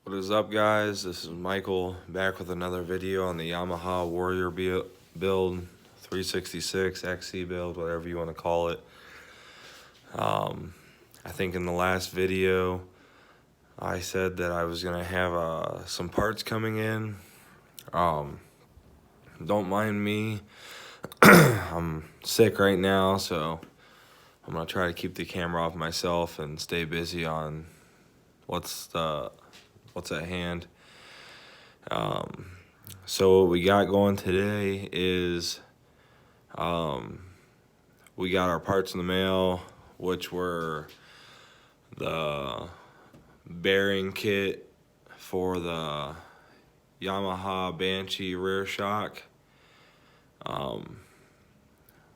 What is up, guys? This is Michael back with another video on the Yamaha Warrior build 366 XC build, whatever you want to call it. I think in the last video I said that I was gonna have some parts coming in. Don't mind me. I'm sick right now, so I'm gonna try to keep the camera off myself and stay busy on what's at hand. So what we got going today is we got our parts in the mail, which were the bearing kit for the Yamaha Banshee rear shock.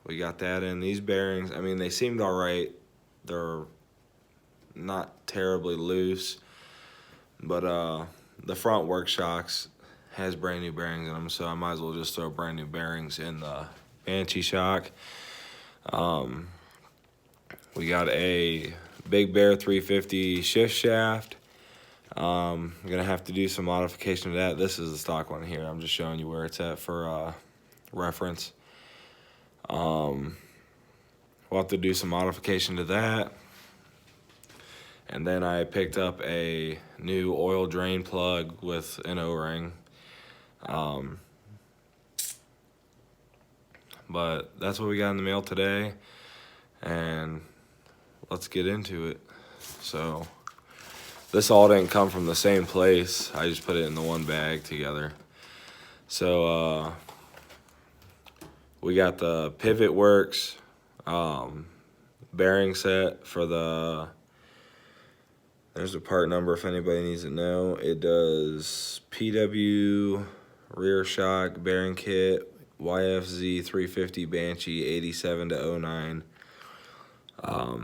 We got that in. These bearings, I mean, they seemed all right. They're not terribly loose, but the front work shocks has brand new bearings in them, so I might as well just throw brand new bearings in the Banshee shock. We got a Big Bear 350 shift shaft. I'm gonna have to do some modification to that. This is the stock one here. I'm just showing you where it's at for reference. We'll have to do some modification to that. And then I picked up a new oil drain plug with an O-ring. But that's what we got in the mail today, and let's get into it. So this all didn't come from the same place. I just put it in the one bag together. So we got the Pivot Works bearing set for the, there's a part number if anybody needs to know. It does PW rear shock bearing kit YFZ 350 Banshee 87 to 09.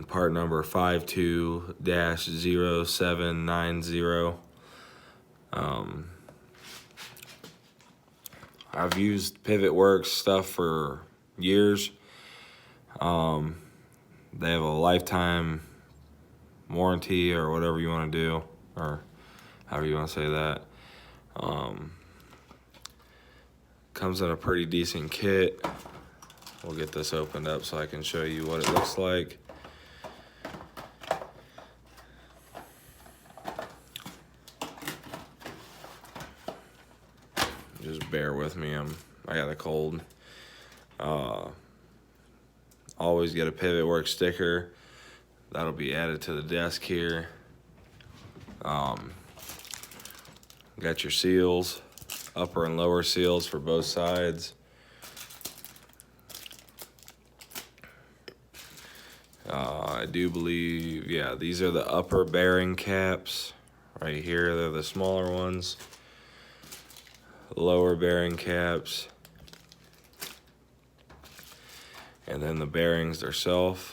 Part number 52-0790. I've used Pivot Works stuff for years. They have a lifetime warranty or whatever you want to do, or however you want to say that. Comes in a pretty decent kit. We'll get this opened up so I can show you what it looks like. Just bear with me, I got a cold. Always get a Pivot Works sticker. That'll be added to the desk here. Got your seals, upper and lower seals for both sides. I do believe, yeah, these are the upper bearing caps right here. They're the smaller ones. Lower bearing caps. And then the bearings themselves.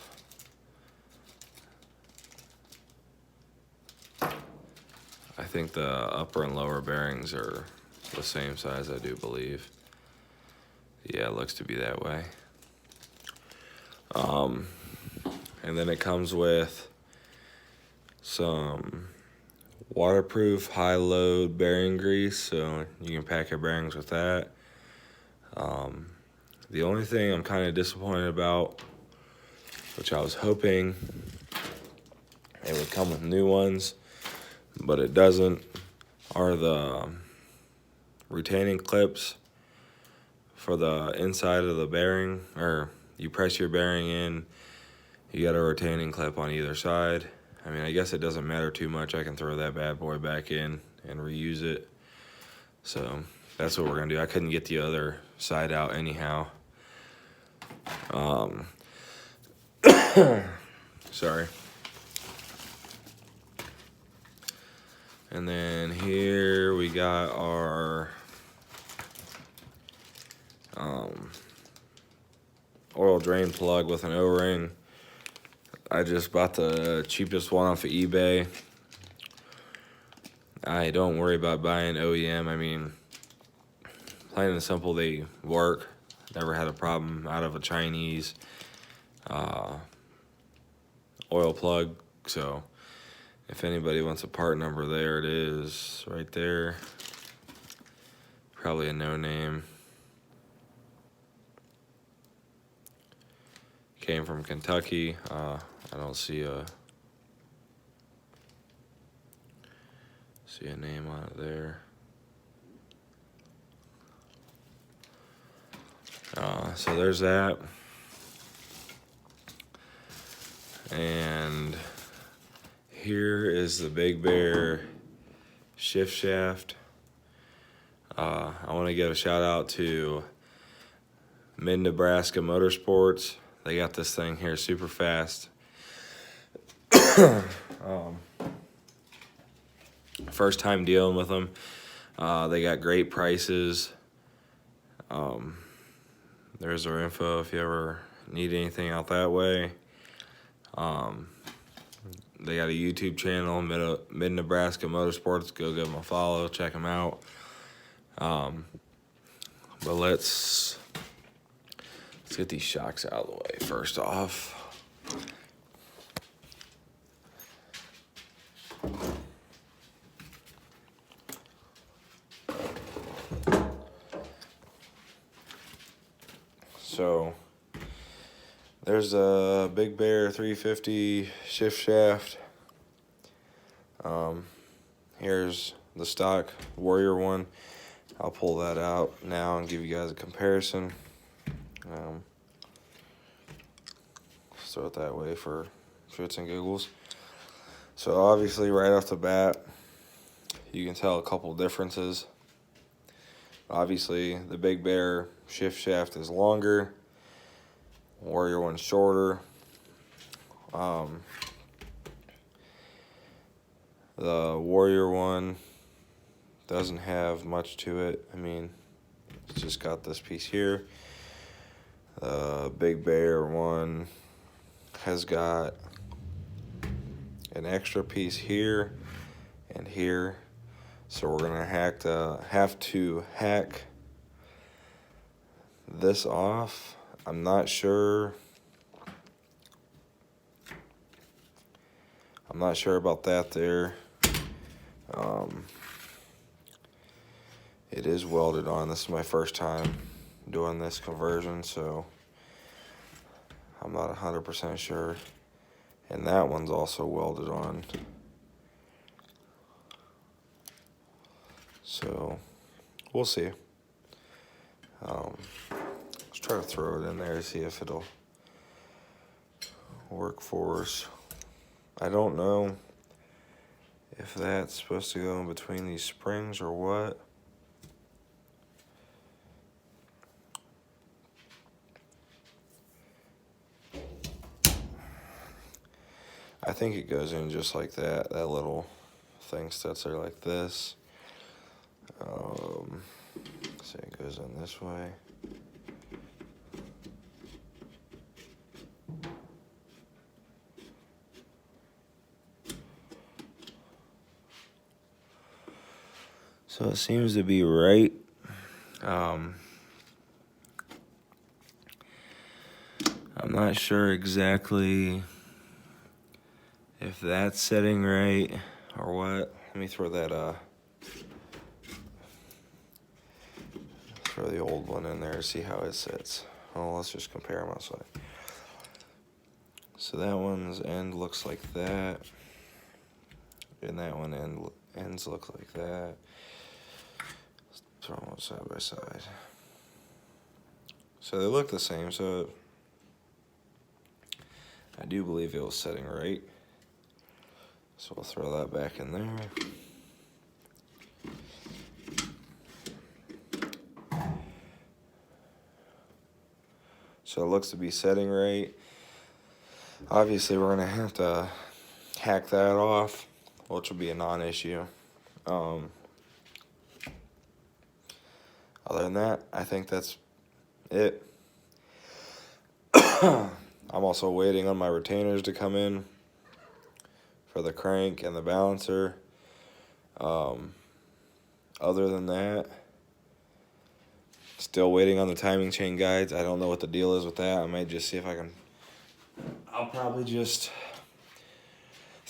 I think the upper and lower bearings are the same size, I do believe. Yeah, it looks to be that way. And then it comes with some waterproof high load bearing grease, so you can pack your bearings with that. The only thing I'm kind of disappointed about, which I was hoping it would come with new ones, but it doesn't, are the retaining clips for the inside of the bearing. Or you press your bearing in, you got a retaining clip on either side. I mean, I guess it doesn't matter too much. I can throw that bad boy back in and reuse it. So that's what we're gonna do. I couldn't get the other side out anyhow. Sorry. And then here we got our oil drain plug with an O-ring. I just bought the cheapest one off of eBay. I don't worry about buying OEM. I mean, plain and simple, they work. Never had a problem out of a Chinese oil plug, so If anybody wants a part number, there it is, right there. Probably a no name. Came from Kentucky. I don't see a name on it there. So there's that. And here is the Big Bear shift shaft. I want to give a shout out to Mid-Nebraska Motorsports. They got this thing here super fast. First time dealing with them. They got great prices. There's their info if you ever need anything out that way. They got a YouTube channel, Mid-Nebraska Motorsports. Go give them a follow, check them out. But let's get these shocks out of the way first off. So there's a Big Bear 350 shift shaft. Here's the stock Warrior one. I'll pull that out now and give you guys a comparison. Let's throw it that way for shits and giggles. So obviously right off the bat, you can tell a couple differences. Obviously the Big Bear shift shaft is longer. Warrior one's shorter. The Warrior one doesn't have much to it. I mean, it's just got this piece here. The Big Bear one has got an extra piece here and here. So we're gonna have to hack this off. I'm not sure. I'm not sure about that there. It is welded on. This is my first time doing this conversion, so I'm not 100% sure. And that one's also welded on. So we'll see. Let's try to throw it in there to see if it'll work for us. I don't know if that's supposed to go in between these springs or what. I think it goes in just like that. That little thing sits there like this. So it goes in this way. So it seems to be right. I'm not sure exactly if that's setting right or what. Let me throw that throw the old one in there to see how it sits. Well, let's just compare them outside. So that one's end looks like that, and that one ends look like that. Let's throw them side by side. So they look the same. So I do believe it was setting right. So we'll throw that back in there. So it looks to be setting right. Obviously, we're gonna have to hack that off, which will be a non-issue. Other than that, I think that's it. I'm also waiting on my retainers to come in for the crank and the balancer. Other than that, still waiting on the timing chain guides. I don't know what the deal is with that. I might just see if I can. I'll probably just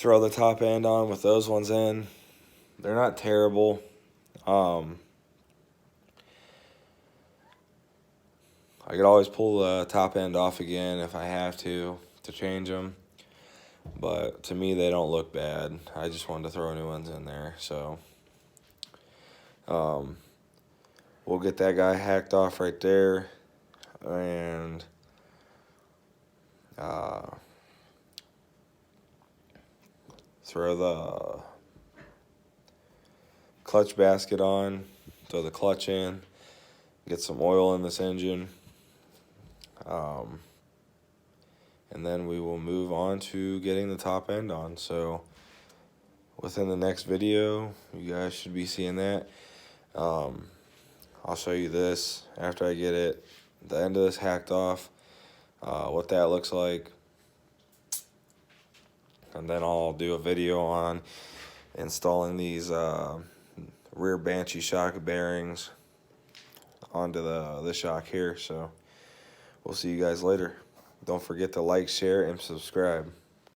throw the top end on with those ones in. They're not terrible. I could always pull the top end off again if I have to change them. But to me, they don't look bad. I just wanted to throw new ones in there. So we'll get that guy hacked off right there. And throw the clutch basket on, throw the clutch in, get some oil in this engine, and then we will move on to getting the top end on. So within the next video, you guys should be seeing that. I'll show you this after I get it, the end of this hacked off, what that looks like, and then I'll do a video on installing these rear Banshee shock bearings onto the shock here. So we'll see you guys later. Don't forget to like, share, and subscribe.